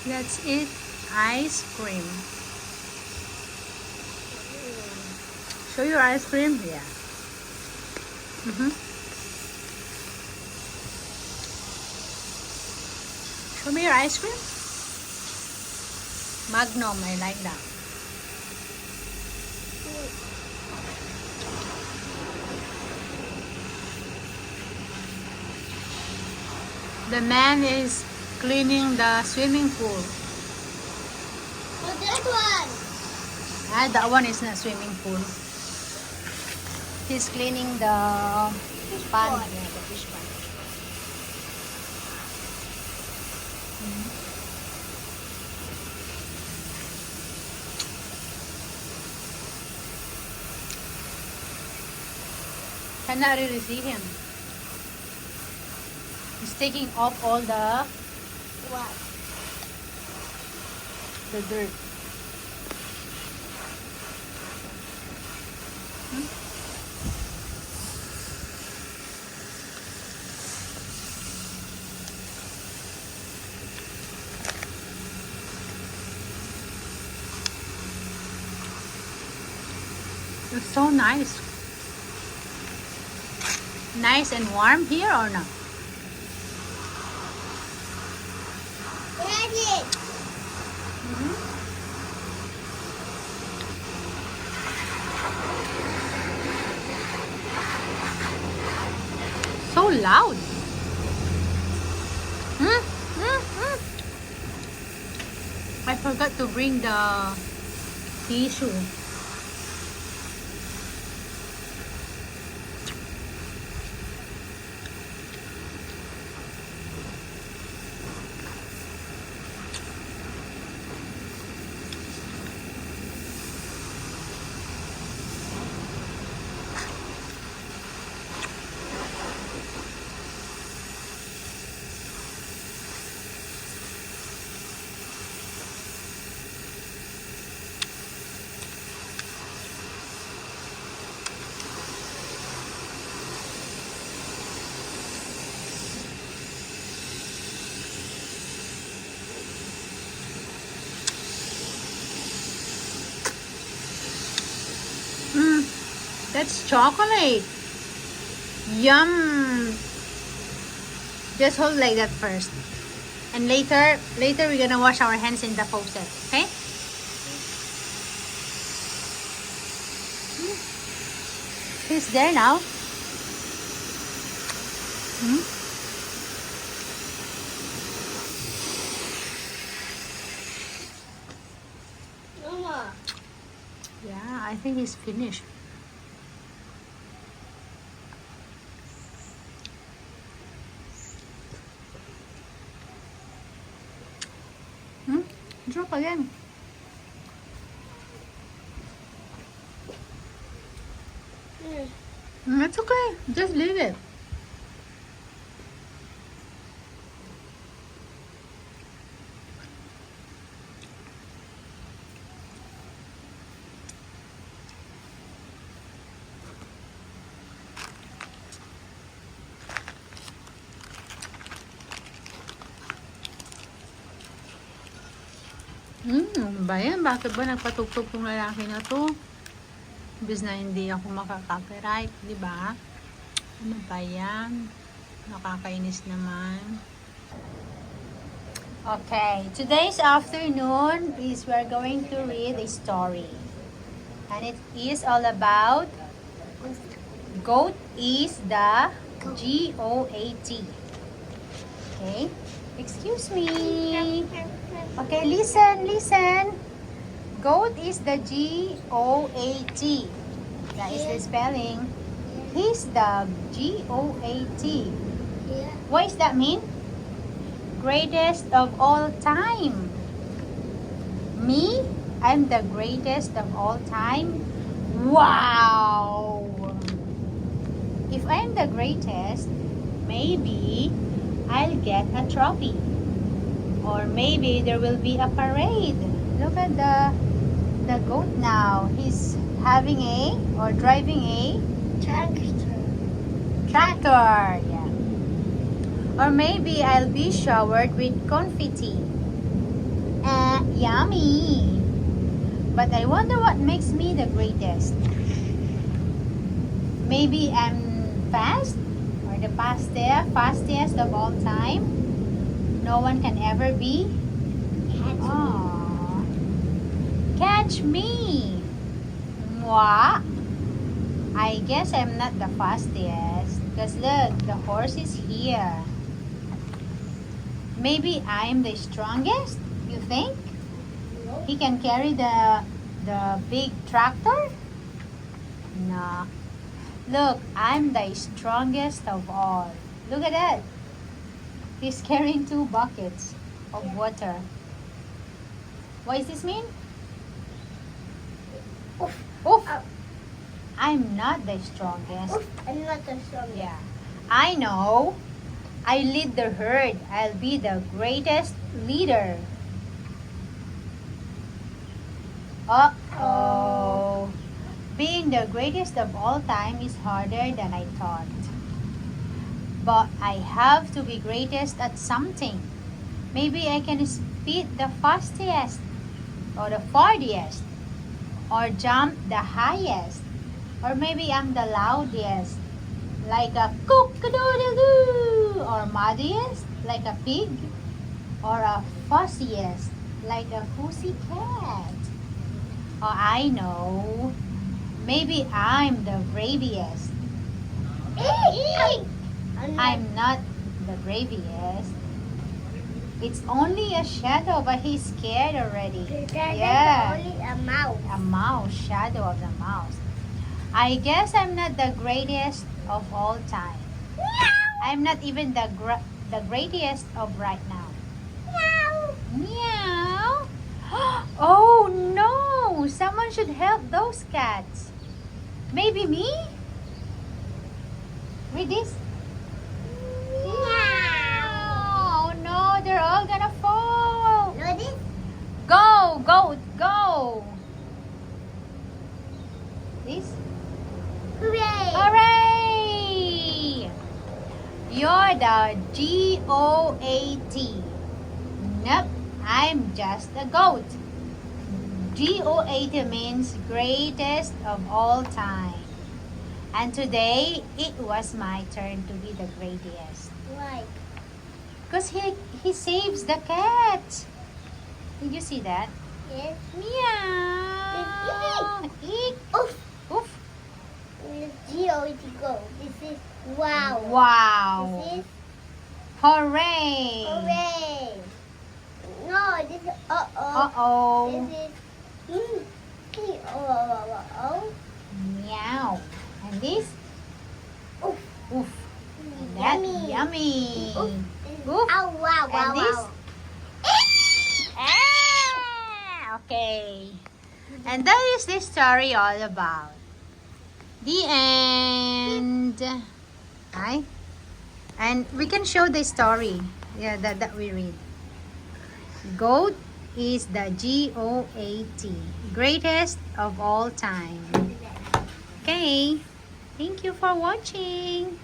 Let's eat ice cream. Show your ice cream. Yeah. Show me your ice cream. Magnum, I like that. The man is cleaning the swimming pool. Oh, that one. That one is not swimming pool. He's cleaning the pond. pond. Yeah, the fish pond. Cannot really see him. He's taking off all the What? dirt. It's so nice. Nice and warm here or not? Daddy. So loud. I forgot to bring the tissue. That's chocolate. Yum. Just hold like that first. And later we're gonna wash our hands in the faucet. Okay? He's there now. Mama. Yeah, I think he's finished. Drop again. It's okay. Just leave it. Ba yan? Bakit ba nagpatugtog tong lalaki na to? Imbis na hindi ako makaka-copyright, di ba? Ano ba yan? Nakakainis naman. Okay, today's afternoon is we're going to read a story. And it is all about goat is the G-O-A-T. Okay? Excuse me. Okay, listen. Goat is the G-O-A-T. That is the spelling. He's the G-O-A-T. Yeah. What does that mean? Greatest of all time. Me? I'm the greatest of all time? Wow! If I'm the greatest, maybe I'll get a trophy. Or maybe there will be a parade. Look at the goat now. He's having driving a tractor. Yeah. Or maybe I'll be showered with confetti. Yummy. But I wonder what makes me the greatest. Maybe I'm fast, or the fastest of all time. No one can ever be. Oh, catch me. Mwah. I guess I'm not the fastest. Because look, the horse is here. Maybe I'm the strongest, you think? No. He can carry the big tractor? No. Look, I'm the strongest of all. Look at that. He's carrying 2 buckets of water. What does this mean? Oof. Oof. Ow. I'm not the strongest. Oof. I'm not the strongest. Yeah. I know. I lead the herd. I'll be the greatest leader. Uh-oh. Being the greatest of all time is harder than I thought. But I have to be greatest at something. Maybe I can speed the fastest, or the farthest, or jump the highest, or maybe I'm the loudest, like a cock-a-doodle-doo, or muddiest, like a pig, or a fussiest, like a pussy cat. Oh, I know. Maybe I'm the bravest. I'm not the bravest. It's only a shadow, but he's scared already. Yeah. Only a mouse. A mouse, shadow of the mouse. I guess I'm not the greatest of all time. I'm not even the greatest of right now. Meow. Oh no! Someone should help those cats. Maybe me? Read this. Oh no, they're all gonna fall. Know this? Go, goat, go. This. Hooray! Hooray! You're the GOAT. Nope, I'm just a goat. GOAT means greatest of all time. And today, it was my turn to be the greatest. Why? Because he saves the cat. Did you see that? Yes. Meow. Eek. Oof. Oof. G-O-T go. This is wow. Wow. This is Hooray. hooray. No, this is uh-oh. Uh-oh. This is oh. Meow. And this? Oof. Oof. That's Yummy. yummy. Oof. Oof. Oh, wow, wow, And this? wow. Ah, okay. And that is this story all about. The end. Right? And we can show the story. Yeah, that we read. Goat is the GOAT. Greatest of all time. Okay. Thank you for watching.